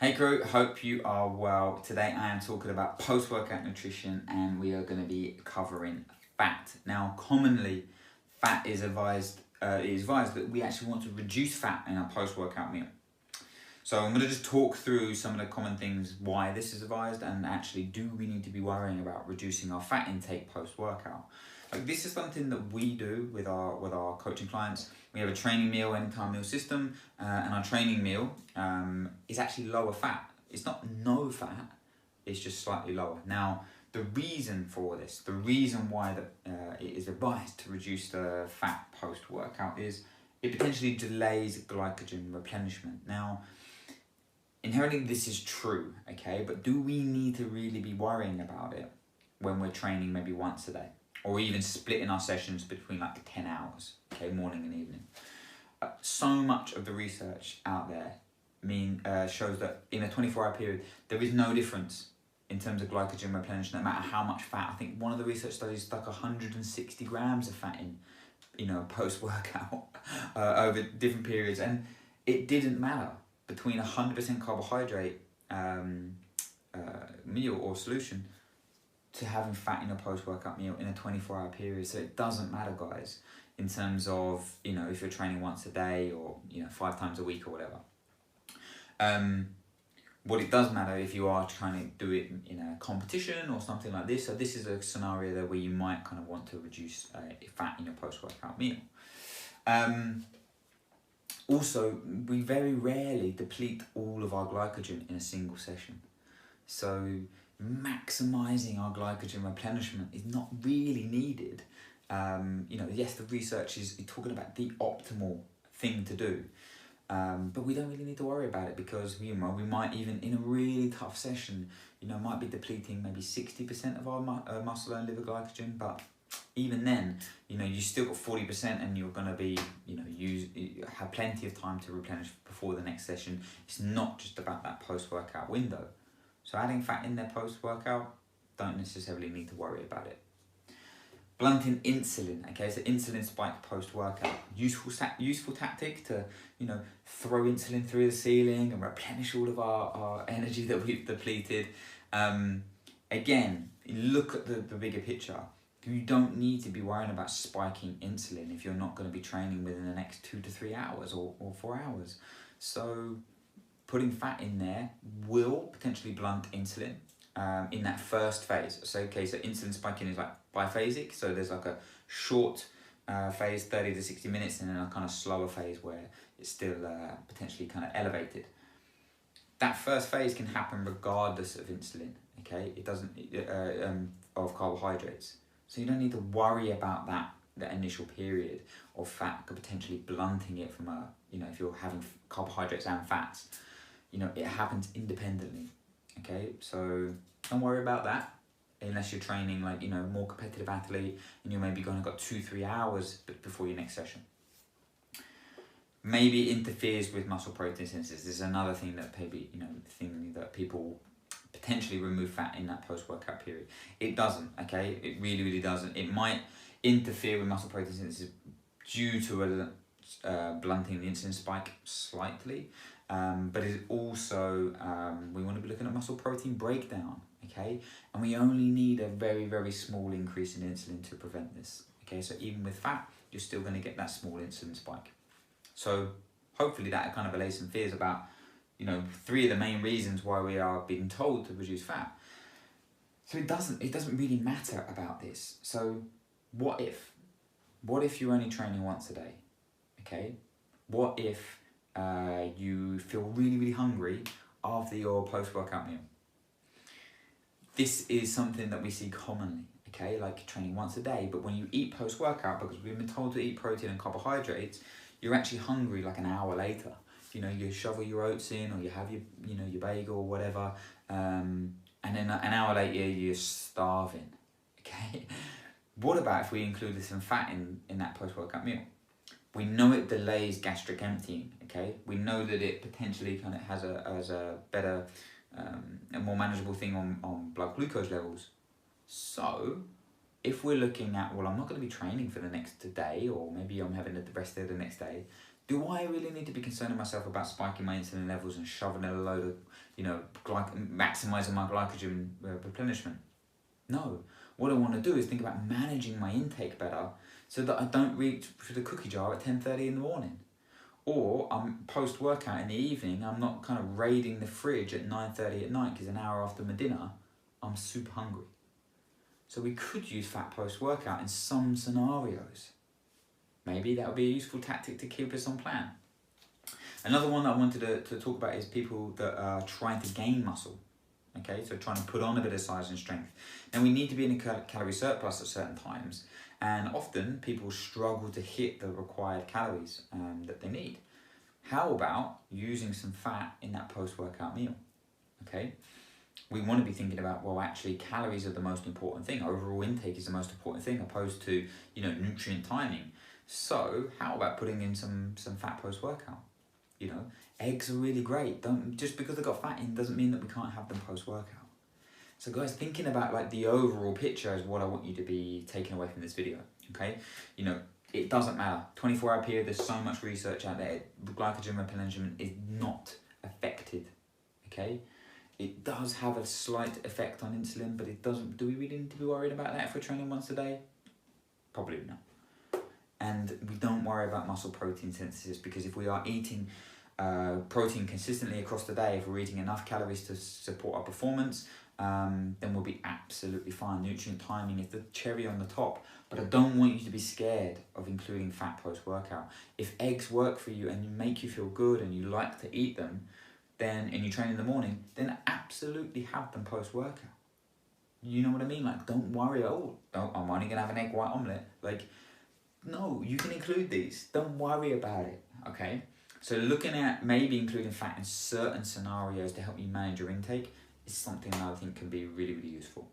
Hey crew, hope you are well. Today I am talking about post-workout nutrition and we are going to be covering fat. Now commonly fat is advised that we actually want to reduce fat in our post-workout meal. So I'm going to just talk through some of the common things why this is advised and actually do we need to be worrying about reducing our fat intake post-workout. Like this is something that we do with our coaching clients. We have a training meal, anytime meal system, and our training meal is actually lower fat. It's not no fat, it's just slightly lower. Now, the reason for this, the reason why it is advised to reduce the fat post-workout is it potentially delays glycogen replenishment. Now, inherently this is true, okay, but do we need to really be worrying about it when we're training maybe once a day? Or even splitting our sessions between like 10 hours, okay, morning and evening. So much of the research out there shows that in a 24-hour period, there is no difference in terms of glycogen replenishment, no matter how much fat. I think one of the research studies stuck 160 grams of fat in, post-workout over different periods, and it didn't matter between 100% carbohydrate meal or solution to having fat in a post-workout meal in a 24-hour period. So it doesn't matter, guys, in terms of, if you're training once a day or, 5 times a week or whatever. What it does matter if you are trying to do it in a competition or something like this. So this is a scenario there where you might kind of want to reduce fat in your post-workout meal. Also, we very rarely deplete all of our glycogen in a single session. So maximizing our glycogen replenishment is not really needed. Yes, the research is talking about the optimal thing to do, but we don't really need to worry about it because we might even in a really tough session, might be depleting maybe 60% of our muscle and liver glycogen, but even then, you still got 40% and you're going to be, have plenty of time to replenish before the next session. It's not just about that post-workout window. So adding fat in there post-workout, don't necessarily need to worry about it. Blunting insulin, okay, so insulin spike post-workout. Useful tactic to, throw insulin through the ceiling and replenish all of our energy that we've depleted. Again, look at the bigger picture. You don't need to be worrying about spiking insulin if you're not going to be training within the next 2 to 3 hours or 4 hours. So putting fat in there will potentially blunt insulin in that first phase. So insulin spiking is like biphasic. So there's like a short phase, 30 to 60 minutes, and then a kind of slower phase where it's still potentially kind of elevated. That first phase can happen regardless of insulin, okay? It doesn't, of carbohydrates. So you don't need to worry about that initial period of fat potentially blunting it from if you're having carbohydrates and fats. It happens independently, okay? So don't worry about that unless you're training like, more competitive athlete and you're maybe got 2-3 hours before your next session. Maybe interferes with muscle protein synthesis. This is another thing that maybe, that people potentially remove fat in that post-workout period. It doesn't, okay? It really, really doesn't. It might interfere with muscle protein synthesis due to blunting the insulin spike slightly. But it's also, we want to be looking at muscle protein breakdown, okay? And we only need a very, very small increase in insulin to prevent this, okay? So even with fat, you're still going to get that small insulin spike. So hopefully that kind of allays some fears about, 3 of the main reasons why we are being told to reduce fat. So it doesn't really matter about this. So what if you're only training once a day, okay? What if you feel really, really hungry after your post-workout meal? This is something that we see commonly, okay? Like training once a day, but when you eat post-workout, because we've been told to eat protein and carbohydrates, you're actually hungry like an hour later. You shovel your oats in or you have your, your bagel or whatever, and then an hour later you're starving, okay? What about if we included some fat in that post-workout meal? We know it delays gastric emptying, okay? We know that it potentially kind of has a better, a more manageable thing on blood glucose levels. So if we're looking at, well, I'm not going to be training for the next day, or maybe I'm having the rest day the next day, Do I really need to be concerning myself about spiking my insulin levels and shoving a load of, maximising my glycogen replenishment? No. What I want to do is think about managing my intake better so that I don't reach for the cookie jar at 10:30 in the morning. Or I'm post-workout in the evening, I'm not kind of raiding the fridge at 9:30 at night because an hour after my dinner, I'm super hungry. So we could use fat post-workout in some scenarios. Maybe that would be a useful tactic to keep us on plan. Another one that I wanted to talk about is people that are trying to gain muscle. Okay, so trying to put on a bit of size and strength. Now we need to be in a calorie surplus at certain times, and often people struggle to hit the required calories that they need. How about using some fat in that post-workout meal? Okay, we want to be thinking about, well, actually calories are the most important thing. Overall intake is the most important thing, opposed to nutrient timing. So how about putting in some fat post-workout? Eggs are really great. Just because they've got fat in doesn't mean that we can't have them post-workout. So guys, thinking about like the overall picture is what I want you to be taking away from this video, okay? It doesn't matter. 24-hour period, there's so much research out there. Glycogen replenishment is not affected, okay? It does have a slight effect on insulin, but it doesn't. Do we really need to be worried about that if we're training once a day? Probably not. And we don't worry about muscle protein synthesis, because if we are eating protein consistently across the day, if we're eating enough calories to support our performance, then we'll be absolutely fine. Nutrient timing is the cherry on the top, but I don't want you to be scared of including fat post-workout. If eggs work for you and you make you feel good and you like to eat them, and you train in the morning, then absolutely have them post-workout. You know what I mean? Like, don't worry, I'm only gonna have an egg white omelette. Like, no, you can include these. Don't worry about it, okay? So looking at maybe including fat in certain scenarios to help you manage your intake is something that I think can be really, really useful.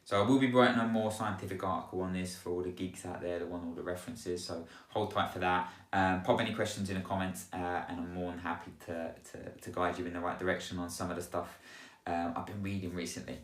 So I will be writing a more scientific article on this for all the geeks out there that want all the references, so hold tight for that. Pop any questions in the comments, and I'm more than happy to guide you in the right direction on some of the stuff I've been reading recently.